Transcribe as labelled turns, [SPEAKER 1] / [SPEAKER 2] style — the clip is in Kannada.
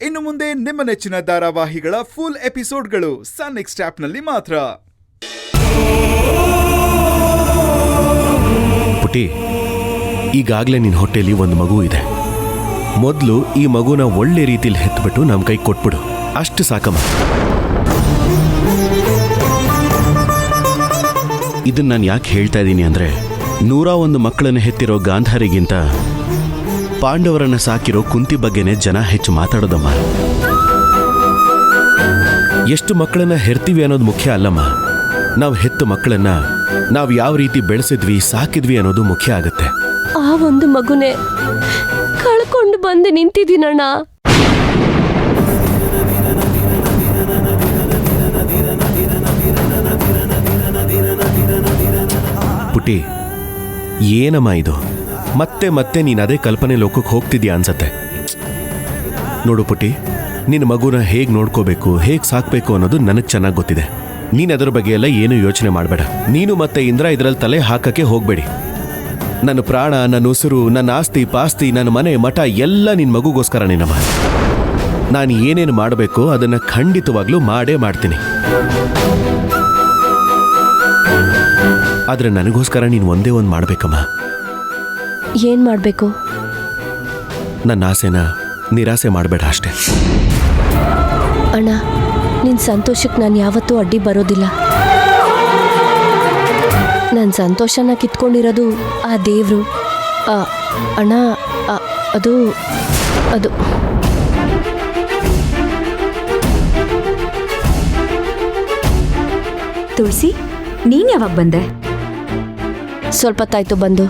[SPEAKER 1] ಇನ್ನು ಮುಂದೆ ನಿಮ್ಮ ನೆಚ್ಚಿನ ಧಾರಾವಾಹಿಗಳ ಫುಲ್ ಎಪಿಸೋಡ್ಗಳು ಸನ್ ನೆಕ್ಸ್ಟ್ ಆಪ್ನಲ್ಲಿ ಮಾತ್ರ.
[SPEAKER 2] ಪುಟಿ, ಈಗಾಗಲೇ ನಿನ್ನ ಹೊಟ್ಟೆಯಲ್ಲಿ ಒಂದು ಮಗು ಇದೆ. ಮೊದಲು ಈ ಮಗುನ ಒಳ್ಳೆ ರೀತಿಯಲ್ಲಿ ಹೆತ್ಬಿಟ್ಟು ನಮ್ಮ ಕೈ ಕೊಟ್ಬಿಡು. ಅಷ್ಟು ಸಾಕಮ್ಮ. ಇದನ್ನ ನಾನು ಯಾಕೆ ಹೇಳ್ತಾ ಇದ್ದೀನಿ ಅಂದರೆ, 101 ಮಕ್ಕಳನ್ನು ಹೆತ್ತಿರೋ ಗಾಂಧಾರಿಗಿಂತ ಪಾಂಡವರನ್ನು ಸಾಕಿರೋ ಕುಂತಿ ಬಗ್ಗೆನೇ ಜನ ಹೆಚ್ಚು ಮಾತಾಡೋದಮ್ಮ. ಎಷ್ಟು ಮಕ್ಕಳನ್ನ ಹೆರ್ತೀವಿ ಅನ್ನೋದು ಮುಖ್ಯ ಅಲ್ಲಮ್ಮ. ನಾವು ಹೆತ್ತ ಮಕ್ಕಳನ್ನ ನಾವು ಯಾವ ರೀತಿ ಬೆಳೆಸಿದ್ವಿ, ಸಾಕಿದ್ವಿ ಅನ್ನೋದು ಮುಖ್ಯ ಆಗುತ್ತೆ.
[SPEAKER 3] ಆ ಒಂದು ಮಗುನೇ ಕಳ್ಕೊಂಡು ಬಂದು ನಿಂತಿದ್ದೀನಣ್ಣ.
[SPEAKER 2] ಪುಟಿ, ಏನಮ್ಮ ಇದು? ಮತ್ತೆ ಮತ್ತೆ ನೀನು ಅದೇ ಕಲ್ಪನೆ ಲೋಕಕ್ಕೆ ಹೋಗ್ತಿದ್ಯಾ ಅನ್ಸತ್ತೆ. ನೋಡು ಪುಟಿ, ನಿನ್ನ ಮಗುನ ಹೇಗೆ ನೋಡ್ಕೋಬೇಕು, ಹೇಗೆ ಸಾಕಬೇಕು ಅನ್ನೋದು ನನಗೆ ಚೆನ್ನಾಗಿ ಗೊತ್ತಿದೆ. ನೀನು ಅದರ ಬಗ್ಗೆ ಎಲ್ಲ ಏನೂ ಯೋಚನೆ ಮಾಡಬೇಡ. ನೀನು ಮತ್ತೆ ಇಂದ್ರ ಇದರಲ್ಲಿ ತಲೆ ಹಾಕಕ್ಕೆ ಹೋಗಬೇಡಿ. ನನ್ನ ಪ್ರಾಣ, ನನ್ನ ಉಸಿರು, ನನ್ನ ಆಸ್ತಿ ಪಾಸ್ತಿ, ನನ್ನ ಮನೆ ಮಠ ಎಲ್ಲ ನಿನ್ನ ಮಗುಗೋಸ್ಕರ ನಿನ್ನಮ್ಮ. ನಾನು ಏನೇನು ಮಾಡಬೇಕೋ ಅದನ್ನು ಖಂಡಿತವಾಗ್ಲೂ ಮಾಡೇ ಮಾಡ್ತೀನಿ. ಆದರೆ ನನಗೋಸ್ಕರ ನೀನು ಒಂದೇ ಒಂದು ಮಾಡಬೇಕಮ್ಮ.
[SPEAKER 3] ಏನ್ ಮಾಡ್ಬೇಕು?
[SPEAKER 2] ನನ್ನ ಆಸೆನ ನಿರಾಸೆ ಮಾಡಬೇಡ ಅಷ್ಟೇ.
[SPEAKER 3] ಅಣ್ಣ, ನಿನ್ ಸಂತೋಷಕ್ಕೆ ನಾನು ಯಾವತ್ತೂ ಅಡ್ಡಿ ಬರೋದಿಲ್ಲ. ನನ್ನ ಸಂತೋಷನ ಕಿತ್ಕೊಂಡಿರೋದು ಆ ದೇವ್ರು. ಅಣ್ಣ, ಅದು ಅದು
[SPEAKER 4] ತುಳಸಿ, ನೀನ್ ಯಾವಾಗ ಬಂದೆ?
[SPEAKER 3] ಸ್ವಲ್ಪ ಹೊತ್ತಾಯ್ತು ಬಂದು.